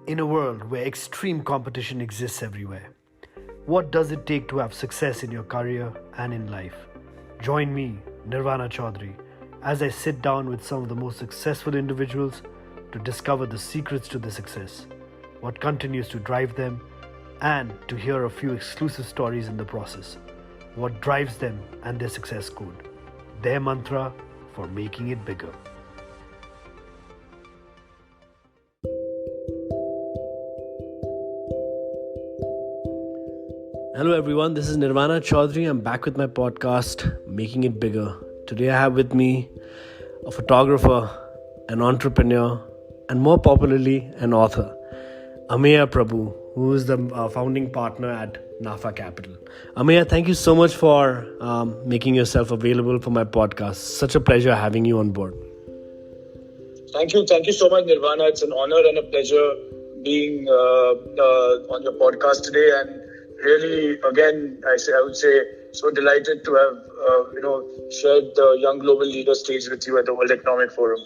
In a world where extreme competition exists everywhere, what does it take to have success in your career and in life? Join me, Nirvana Chaudhary, as I sit down with some of the most successful individuals to discover the secrets to their success, what continues to drive them, and to hear a few exclusive stories in the process. What drives them and their success code, their mantra for making it bigger. Hello everyone, this is Nirvana Chaudhary. I'm back with my podcast, Making It Bigger. Today I have with me a photographer, an entrepreneur, and more popularly, an author, Ameya Prabhu, who is the founding partner at NAFA Capital. Ameya, thank you so much for making yourself available for my podcast. Such a pleasure having you on board. Thank you so much, Nirvana. It's an honor and a pleasure being on your podcast today, and really, again, I would say, so delighted to have shared the Young Global Leader stage with you at the World Economic Forum.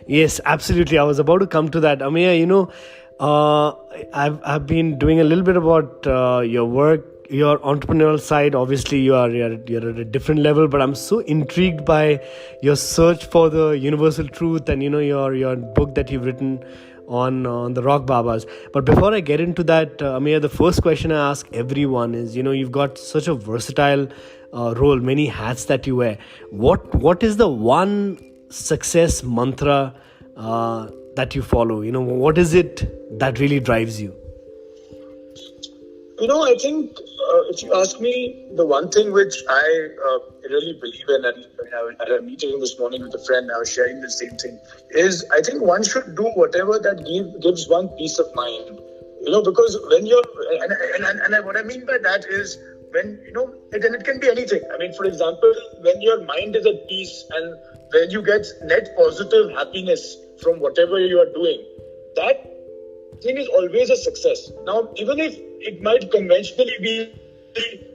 Yes, absolutely. I was about to come to that. Ameya, I've been doing a little bit about your work, your entrepreneurial side. Obviously, you're at a different level, but I'm so intrigued by your search for the universal truth and your book that you've written on the Rock Babas. But before I get into that, Ameya, the first question I ask everyone is, you've got such a versatile role, many hats that you wear. What is the one success mantra that you follow? What is it that really drives you? I think if you ask me, the one thing which I really believe in, and I had a meeting this morning with a friend, I was sharing the same thing, is I think one should do whatever that gives one peace of mind. Because when you're, and what I mean by that is when, and it can be anything. For example, when your mind is at peace and when you get net positive happiness from whatever you are doing, that thing is always a success. Now, even if it might conventionally be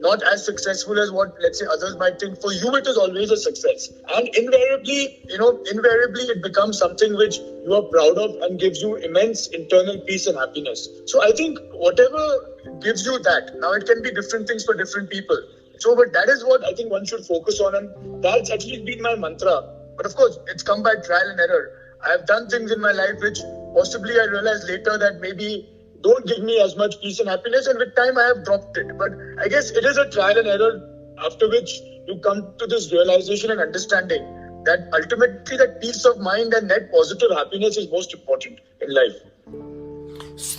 not as successful as what, let's say, others might think, for you it is always a success. And invariably it becomes something which you are proud of and gives you immense internal peace and happiness. So I think whatever gives you that, now it can be different things for different people. So, but that is what I think one should focus on, and that's actually been my mantra. But of course, it's come by trial and error. I have done things in my life which possibly I realized later that maybe don't give me as much peace and happiness, and with time I have dropped it. But I guess it is a trial and error, after which you come to this realization and understanding that ultimately that peace of mind and net positive happiness is most important in life.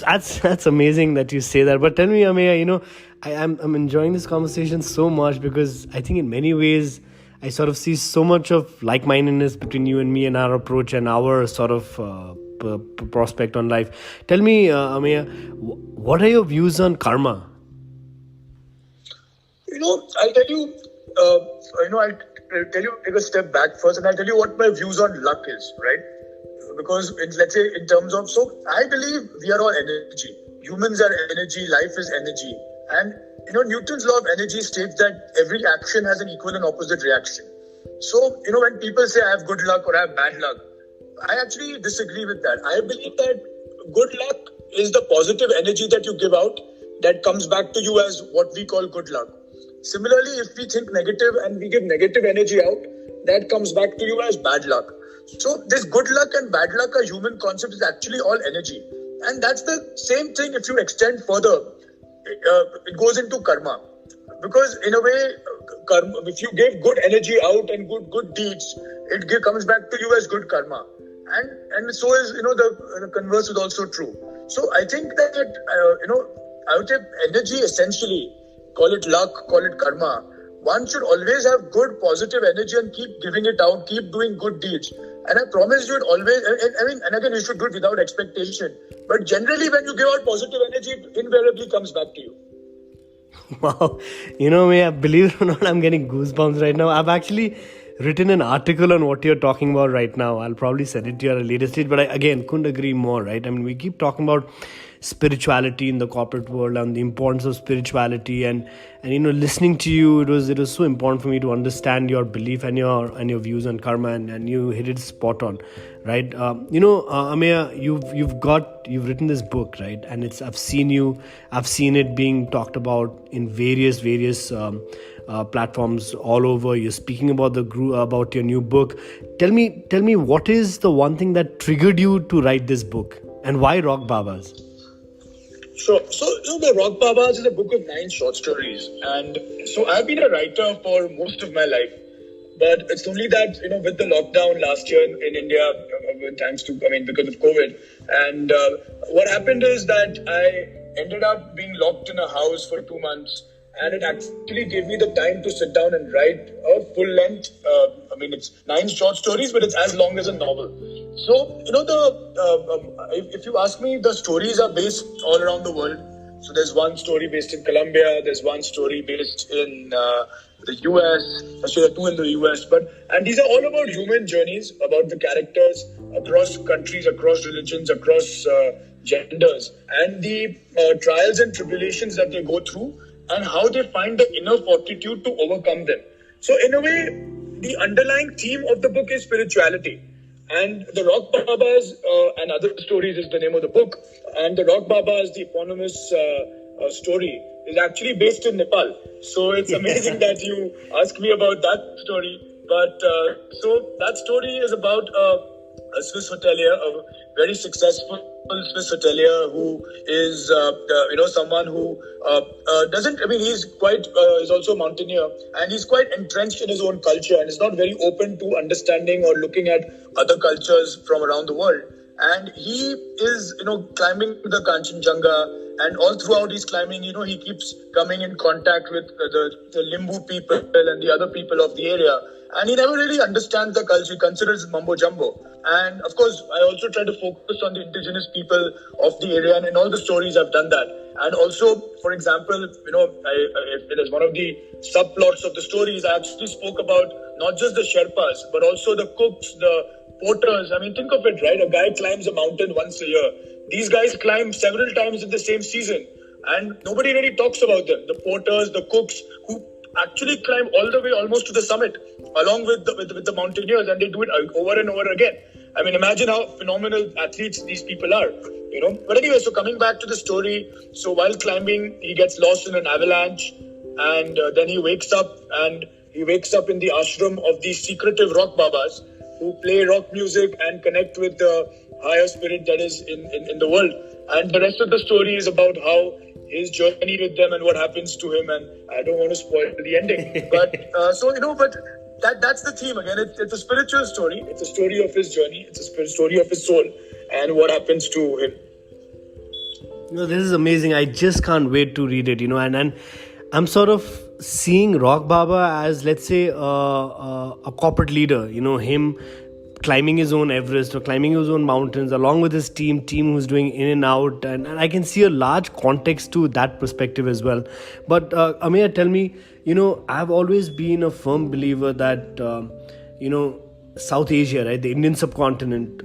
That's amazing that you say that. But tell me, Ameya, I'm enjoying this conversation so much because I think in many ways I sort of see so much of like-mindedness between you and me and our approach and our sort of prospect on life. Tell me, Ameya, what are your views on karma? I'll tell you, I'll tell you, take a step back first, and I'll tell you what my views on luck is, right? Because let's say in terms of, so I believe we are all energy. Humans are energy, life is energy. And, Newton's law of energy states that every action has an equal and opposite reaction. So, when people say I have good luck or I have bad luck, I actually disagree with that. I believe that good luck is the positive energy that you give out that comes back to you as what we call good luck. Similarly, if we think negative and we give negative energy out, that comes back to you as bad luck. So this good luck and bad luck are human concepts, is actually all energy. And that's the same thing if you extend further. It goes into karma. Because in a way, karma, if you give good energy out and good deeds, it comes back to you as good karma. And so is, the converse is also true. So I think that, I would say energy essentially, call it luck, call it karma. One should always have good positive energy and keep giving it out, keep doing good deeds. And I promise you it always, and again, you should do it without expectation. But generally when you give out positive energy, it invariably comes back to you. Wow. Believe it or not, I'm getting goosebumps right now. I've actually written an article on what you're talking about right now. I'll probably send it to you at a later stage, but I, again, couldn't agree more, right? We keep talking about spirituality in the corporate world and the importance of spirituality, and listening to you, it was so important for me to understand your belief and your views on karma, and you hit it spot on. right? Ameya, you've written this book, right? And it's I've seen it being talked about in various platforms all over. You're speaking about the group, about your new book. Tell me what is the one thing that triggered you to write this book, and why Rock Babas? Sure. So, the Rock Babas is a book of 9 short stories. And so I've been a writer for most of my life. But it's only that, with the lockdown last year in India, because of COVID. And what happened is that I ended up being locked in a house for 2 months. And it actually gave me the time to sit down and write a full length. It's 9 short stories, but it's as long as a novel. So, if you ask me, the stories are based all around the world. So there's one story based in Colombia. There's one story based in the US. Actually, there are 2 in the US. And these are all about human journeys, about the characters across countries, across religions, across genders, and the trials and tribulations that they go through, and how they find the inner fortitude to overcome them. So in a way, the underlying theme of the book is spirituality. And the Rock Babas and Other Stories is the name of the book. And the Rock Babas, the eponymous story, is actually based in Nepal. So it's amazing that you ask me about that story. But so that story is about a Swiss hotelier, a very successful Swiss hotelier who is, someone who doesn't, he's quite, is also a mountaineer, and he's quite entrenched in his own culture and is not very open to understanding or looking at other cultures from around the world. And he is, climbing the Kanchenjunga, and all throughout his climbing, he keeps coming in contact with the Limbu people and the other people of the area. And he never really understands the culture. He considers it mumbo jumbo. And of course, I also try to focus on the indigenous people of the area. And in all the stories, I've done that. And also, for example, it is one of the subplots of the stories. I actually spoke about not just the Sherpas, but also the cooks, the porters. Think of it, right? A guy climbs a mountain once a year. These guys climb several times in the same season. And nobody really talks about them. The porters, the cooks, who actually climb all the way almost to the summit, along with the mountaineers, and they do it over and over again. Imagine how phenomenal athletes these people are, But anyway, so coming back to the story, so while climbing, he gets lost in an avalanche, and then he wakes up in the ashram of these secretive Rock Babas, who play rock music and connect with the higher spirit that is in the world. And the rest of the story is about how his journey with them and what happens to him. And I don't want to spoil the ending. But that's the theme again. It's a spiritual story. It's a story of his journey. It's a story of his soul and what happens to him. This is amazing. I just can't wait to read it, and I'm sort of seeing Rock Baba as, let's say, a corporate leader, him climbing his own Everest or climbing his own mountains along with his team who's doing in and out, and I can see a large context to that perspective as well. But Ameya, tell me, I've always been a firm believer that South Asia, right, the Indian subcontinent,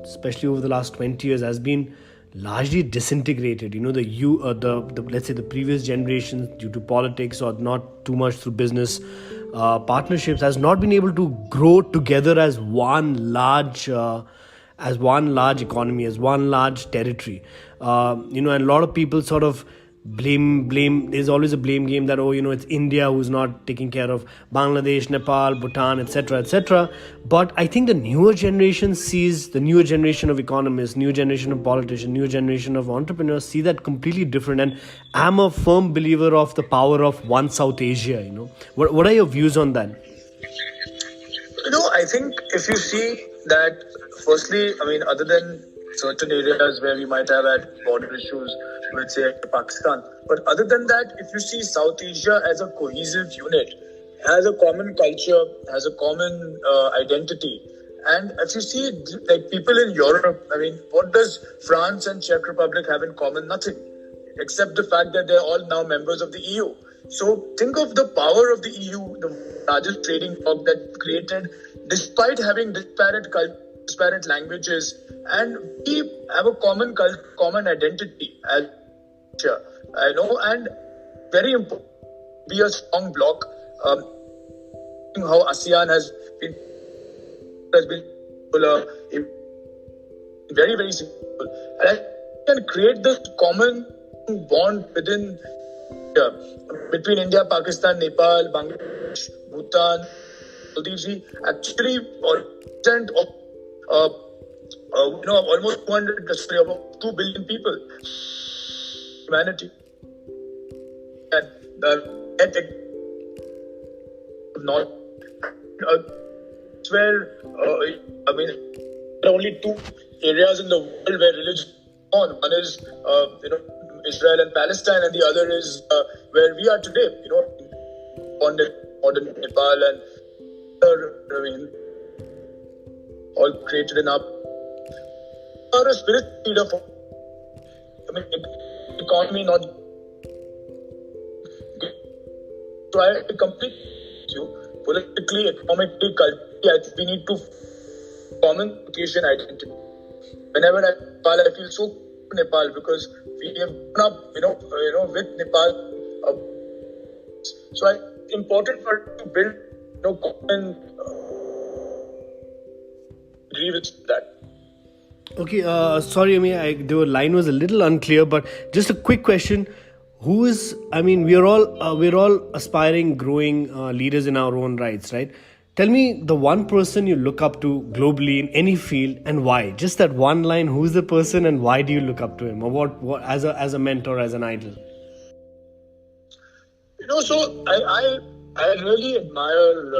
especially over the last 20 years, has been largely disintegrated. Let's say the previous generations, due to politics or not too much through business partnerships, has not been able to grow together as one large economy, as one large territory. And a lot of people sort of blame. There's always a blame game that it's India who's not taking care of Bangladesh, Nepal, Bhutan, etc. But I think the newer generation of economists, new generation of politicians, new generation of entrepreneurs see that completely different. And I'm a firm believer of the power of one South Asia. What are your views on that? I think if you see that, firstly, other than certain areas where we might have had border issues with, say, Pakistan. But other than that, if you see South Asia as a cohesive unit, has a common culture, has a common identity. And if you see, like, people in Europe, what does France and Czech Republic have in common? Nothing, except the fact that they're all now members of the EU. So think of the power of the EU, the largest trading bloc that created, despite having disparate cultures, disparate languages, and we have a common identity as and very important, be a strong bloc. How ASEAN has been very, very simple. And I can create this common bond between India, Pakistan, Nepal, Bangladesh, Bhutan, Maldives. Actually, percent of almost 2 billion people, humanity, and not where there are only two areas in the world where religion is on. One is Israel and Palestine, and the other is where we are today. Modern Nepal and all created in our a spiritual leader for economy not. So I completely you politically, economically, culturally. I think we need to common Caucasian identity. Whenever I Nepal, I feel so Nepal because we have grown up, with Nepal. So it's important for us to build, common. Agree with that. Okay, sorry, the line was a little unclear, but just a quick question. We're all aspiring, growing leaders in our own rights, right? Tell me the one person you look up to globally in any field and why. Just that one line, who's the person and why do you look up to him? Or what as a mentor, as an idol? So I really admire,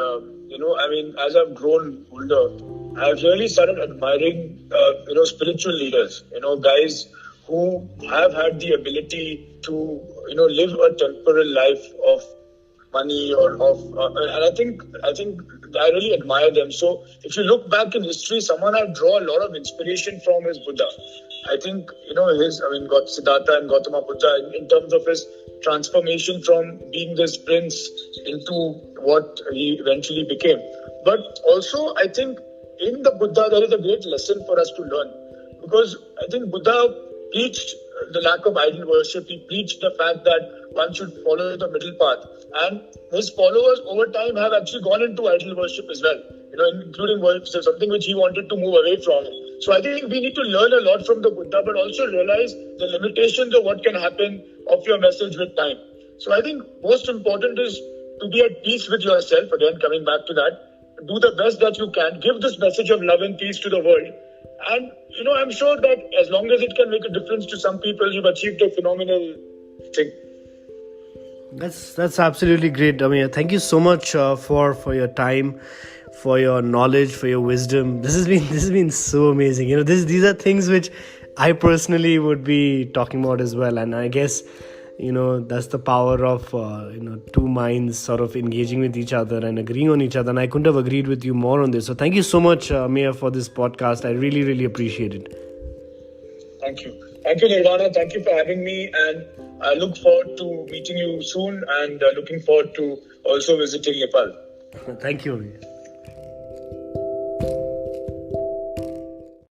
as I've grown older, I've really started admiring, spiritual leaders, guys who have had the ability to, live a temporal life of money and I think I really admire them. So if you look back in history, someone I draw a lot of inspiration from is Buddha. I think, got Siddhartha and Gautama Buddha in terms of his transformation from being this prince into what he eventually became. But also, I think in the Buddha, there is a great lesson for us to learn because I think Buddha preached the lack of idol worship. He preached the fact that one should follow the middle path. And his followers over time have actually gone into idol worship as well, including worship, something which he wanted to move away from. So I think we need to learn a lot from the Buddha, but also realize the limitations of what can happen of your message with time. So I think most important is to be at peace with yourself. Again, coming back to that, do the best that you can, give this message of love and peace to the world. And, I'm sure that as long as it can make a difference to some people, you've achieved a phenomenal thing. That's absolutely great. Thank you so much for your time, for your knowledge, for your wisdom. This has been so amazing. These are things which I personally would be talking about as well. And I guess, that's the power of two minds sort of engaging with each other and agreeing on each other. And I couldn't have agreed with you more on this. So thank you so much, Ameya, for this podcast. I really, really appreciate it. Thank you. Thank you, Nirvana. Thank you for having me. And I look forward to meeting you soon and looking forward to also visiting Nepal. Thank you, Ameya.